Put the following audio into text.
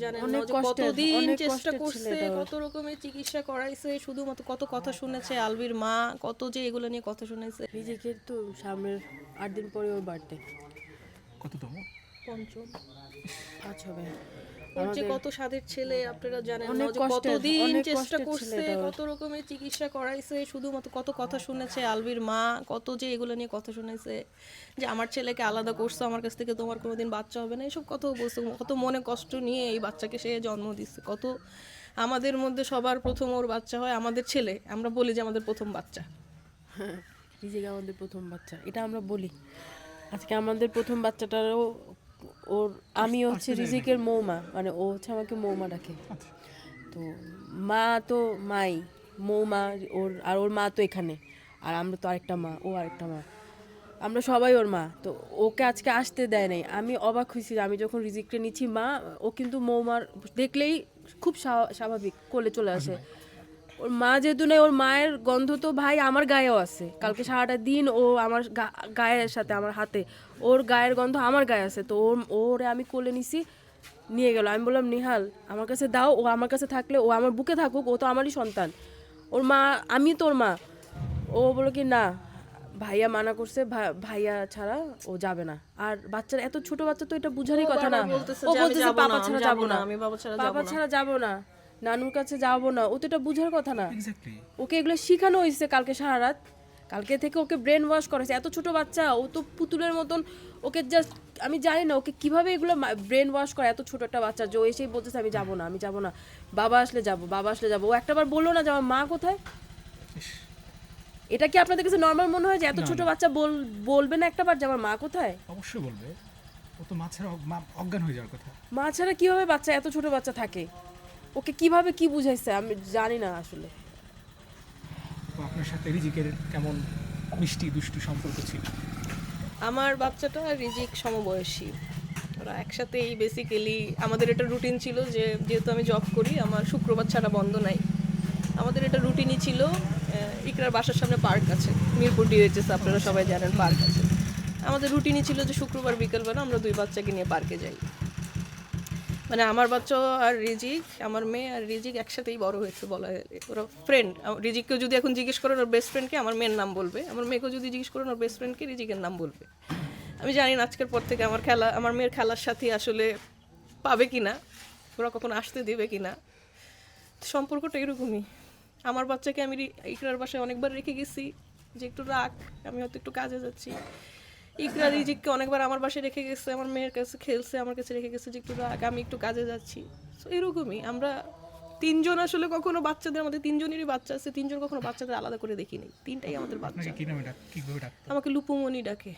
জানেন না অনেক যে কষ্টের কতদিন অনেক চেষ্টা কষ্টের ছিল করছে, এটা ওর। কত রকমের চিকিৎসা করাইছে, শুধুমাত্র কত কথা শুনেছে আলভির মা, কত যে এগুলো নিয়ে কথা শুনাইছে। রিজিকের তো সামনের 8 দিন পরে ওর বার্থডে, কততম? পঞ্চম। 5 হবে। ওর যে আমাদের কত স্বাদের ছেলে আপনারা জানেন না অনেক যে কষ্টের কতদিন অনেক চেষ্টা কষ্টের ছিল করছে, এটা ওর। কত রকমের চিকিৎসা করাইছে, শুধুমাত্র কত কথা শুনেছে আলভির মা, কত যে এগুলো নিয়ে কথা শুনাইছে যে আমার ছেলেকে আলাদা করছো, আমার কাছ থেকে তোমার কোনোদিন বাচ্চা হবে না, এসব কথাও বলছে। কত মনে কষ্ট নিয়ে এই বাচ্চাকে সে জন্ম দিচ্ছে। কত আমাদের মধ্যে সবার প্রথম ওর বাচ্চা হয়, আমাদের ছেলে, আমরা বলি যে আমাদের প্রথম বাচ্চা। রিজিক আমাদের প্রথম বাচ্চা, এটা আমরা বলি। আজকে আমাদের প্রথম বাচ্চাটারও ওর, আমি হচ্ছে রিজিকের মৌমা, মানে ও হচ্ছে আমাকে মৌমা ডাকে। তো মা তো মাই, মৌমা ওর, আর ওর মা তো এখানে, আর আমরা তো আরেকটা মা, ও আরেকটা মা, আমরা সবাই ওর মা। তো ওকে আজকে আসতে দেয় নাই, আমি অবাক হয়েছি। আমি যখন রিজিককে নিচ্ছি মা, ও কিন্তু মৌমার দেখলেই খুব স্বাভাবিক কোলে চলে আসে। ওর মা যেহেতু নেই, ওর মায়ের গন্ধ তো ভাই আমার গায়েও আছে। কালকে সারাটা দিন ও আমার গায়ের সাথে, আমার হাতে ওর গায়ের গন্ধ আমার গায়ে আছে। তো ওরে আমি কোলে নিছি, নিয়ে গেল। আমি বললাম নিহাল আমার কাছে দাও, ও আমার কাছে থাকলে, ও আমার বুকে থাকুক, ও তো আমারই সন্তান। ওর মা, আমি তো ওর মা। ও বললো কি না, ভাইয়া মানা করছে, ভাইয়া ছাড়া ও যাবে না। আর বাচ্চার এত ছোট বাচ্চা তো এটা বুঝারই কথা না। বলতেছে ও যে আমি বলতেছে যাবো বাবা না, ছাড়া আমি যাবো না, আমি বাবা ছাড়া বাবা যাবো না। ছাড়া যাবো না, নানুর কাছে যাবো না। ও তো এটা বুঝার কথা না। এক্স্যাক্টলি। ওকে এগুলো শিখানো হয়েছে কালকে সারা রাত, কালকে থেকে ওকে ব্রেন ওয়াশ করেছে। এত ছোট বাচ্চা, ও তো পুতুলের মতন। ওকে জাস্ট, আমি জানি না ওকে কিভাবে এগুলো ব্রেন ওয়াশ করে, এত ছোট একটা বাচ্চা। যে ও এসেই বলতেছে আমি যাবো না, আমি যাবো না, বাবা আসলে যাবো, বাবা আসলে যাবো। ও একটাবার বললো না যে আমার মা কোথায়? এটা কি আপনাদের কাছে নর্মাল মনে হয় যে এত না, ছোট না। বাচ্চা বলবে না একটাবার যে আমার মা কোথায়? অবশ্যই বলবে। ও তো মাছের অজ্ঞান হয়ে যাওয়ার কথা। মা ছাড়া কিভাবে বাচ্চা, এত ছোট বাচ্চা থাকে? ওকে কিভাবে কি বুঝাইছে আমি জানি না আসলে। তো আপনার সাথে রিজিকের কেমন মিষ্টি দুষ্টু সম্পর্ক ছিল? আমার বাচ্চাটা আর রিজিক সমবয়সী, ওরা একসাথেই বেসিক্যালি। আমাদের এটা রুটিন ছিল যে যেহেতু আমি জব করি, আমার শুক্রবার ছাড়া বন্ধ নাই। আমাদের এটা রুটিনই ছিল। ইকরার বাসার সামনে পার্ক আছে, মিরপুর ডিএইচএস, আপনারা সবাই জানেন পার্ক আছে। আমাদের রুটিনই ছিল যে শুক্রবার বিকেলবেলা আমরা দুই বাচ্চাকে নিয়ে পার্কে যাই। মানে আমার বাচ্চা আর রিজিক, আমার মেয়ে আর রিজিক একসাথেই বড় হয়েছে বলা যায়। ওরা ফ্রেন্ড। রিজিককেও যদি এখন জিজ্ঞেস করেন ওর বেস্ট ফ্রেন্ডকে, আমার মেয়ের নাম বলবে। আমার মেয়েকেও যদি জিজ্ঞেস করেন ওর বেস্ট ফ্রেন্ডকে, রিজিকের নাম বলবে। আমি জানি না আজকের পর থেকে আমার মেয়ের খেলার সাথে আসলে পাবে কি না, ওরা কখনো আসতে দেবে কি না। সম্পর্কটা এরকমই। আমার বাচ্চাকে আমি ইকরার বাসায় অনেকবার রেখে গেছি যে একটু রাখ, আমি হয়তো একটু কাজে যাচ্ছি। ইকরা রিজিককে অনেকবার আমার বাসায় রেখে গেছে, আমার মেয়ের কাছে খেলছে, আমার কাছে রেখে গেছে যে একটু রাখ, আমি একটু কাজে যাচ্ছি। সো এরকমই আমরা তিনজন আসলে কখনো বাচ্চাদের, আমাদের তিনজনেরই বাচ্চা আছে, তিনজন কখনো বাচ্চাদের আলাদা করে দেখিনি। তিনটাই আমাদের বাচ্চা। আপনাকে কি নামে কিভাবে ডাকতো? আমাকে লুপুমণি ডাকে।